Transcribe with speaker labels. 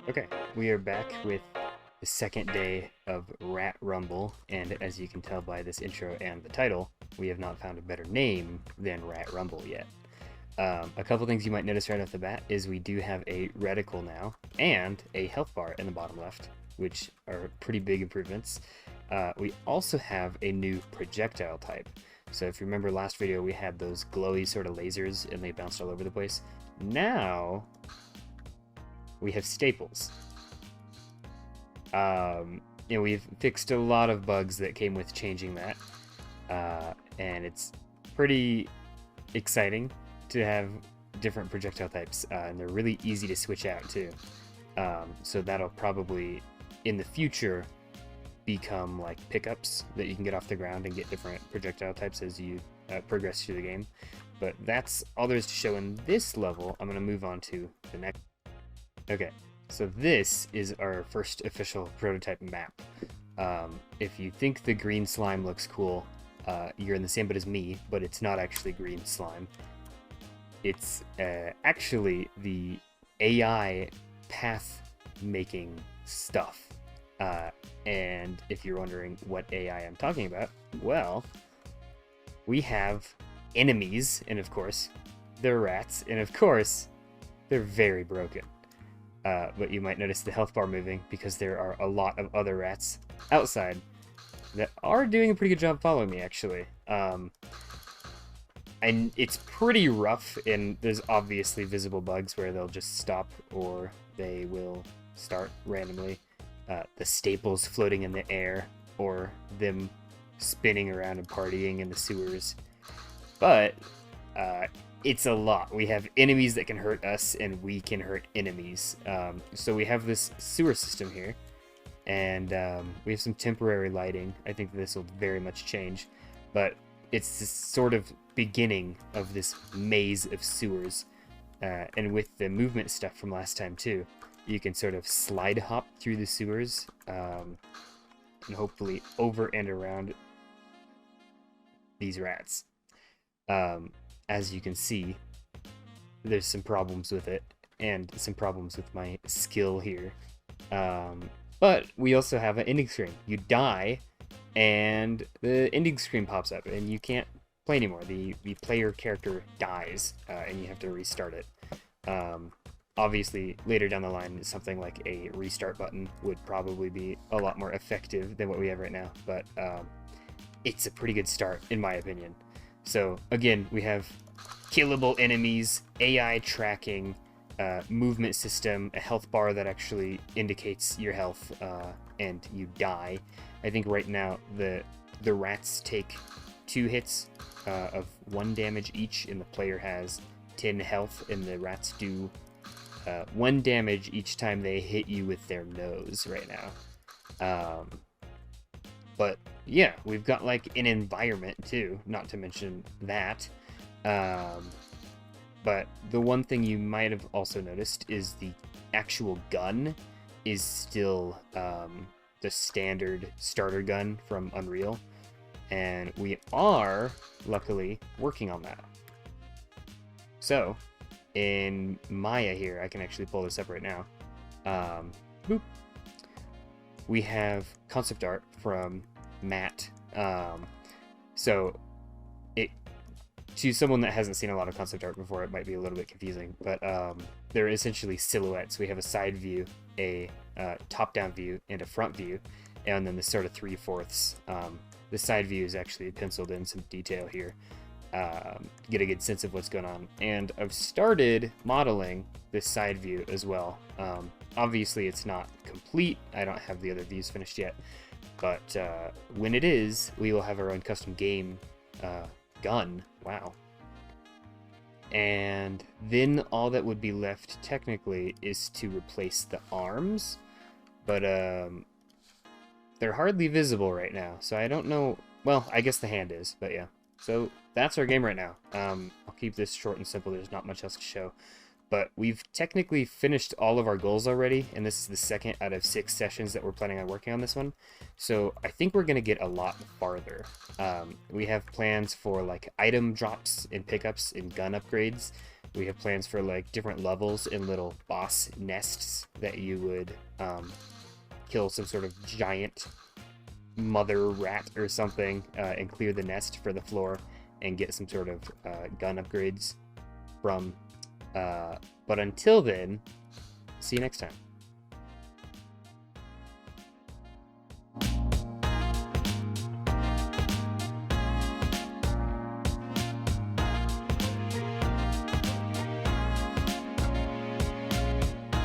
Speaker 1: Okay, we are back with the second day of Rat Rumble, and as you can tell by this intro and the title, we have not found a better name than Rat Rumble yet. A couple things you might notice right off the bat is we do have a reticle now, and a health bar in the bottom left, which are pretty big improvements. We also have a new projectile type. So if you remember last video, we had those glowy sort of lasers, and they bounced all over the place. Now we have staples. We've fixed a lot of bugs that came with changing that, and it's pretty exciting to have different projectile types, and they're really easy to switch out too. So that'll probably, in the future, become like pickups that you can get off the ground and get different projectile types as you progress through the game. But that's all there is to show in this level. I'm going to move on to the next. Okay, so this is our first official prototype map. If you think the green slime looks cool, you're in the same boat as me, but it's not actually green slime. It's actually the AI path making stuff. And if you're wondering what AI I'm talking about, well, we have enemies, and of course, they're rats, and of course, they're very broken. But you might notice the health bar moving because there are a lot of other rats outside that are doing a pretty good job following me, actually. And it's pretty rough, and there's obviously visible bugs where they'll just stop or they will start randomly. The staples floating in the air, or them spinning around and partying in the sewers. But it's a lot. We have enemies that can hurt us, and we can hurt enemies. So we have this sewer system here, and we have some temporary lighting. I think this will very much change, but it's this sort of beginning of this maze of sewers. And with the movement stuff from last time too, you can sort of slide hop through the sewers, and hopefully over and around these rats. As you can see, there's some problems with it, and some problems with my skill here. But we also have an ending screen. You die, and the ending screen pops up, and you can't play anymore. The player character dies, and you have to restart it. Obviously, later down the line, something like a restart button would probably be a lot more effective than what we have right now, but it's a pretty good start, in my opinion. So, again, we have killable enemies, AI tracking, movement system, a health bar that actually indicates your health, and you die. I think right now the rats take 2 hits of 1 damage each, and the player has 10 health, and the rats do 1 damage each time they hit you with their nose right now. But yeah, we've got like an environment too, not to mention that. But the one thing you might have also noticed is the actual gun is still the standard starter gun from Unreal, and we are luckily working on that. So in Maya here, I can actually pull this up right now. Boop. We have concept art from Matt. So it, to someone that hasn't seen a lot of concept art before, it might be a little bit confusing, but they're essentially silhouettes. We have a side view, a top-down view, and a front view, and then the sort of 3/4. The side view is actually penciled in some detail here. Get a good sense of what's going on, and I've started modeling this side view as well. Obviously it's not complete, I don't have the other views finished yet, but when it is, we will have our own custom game gun. Wow. And then all that would be left technically is to replace the arms, but they're hardly visible right now, so I don't know. Well, I guess the hand is, but yeah. So that's our game right now. I'll keep this short and simple. There's not much else to show. But we've technically finished all of our goals already, and this is the 2nd out of 6 sessions that we're planning on working on this one. So I think we're going to get a lot farther. We have plans for like item drops and pickups and gun upgrades, We have plans for like different levels and little boss nests that you would kill some sort of giant mother rat or something and clear the nest for the floor and get some sort of gun upgrades from. But until then, see you next time.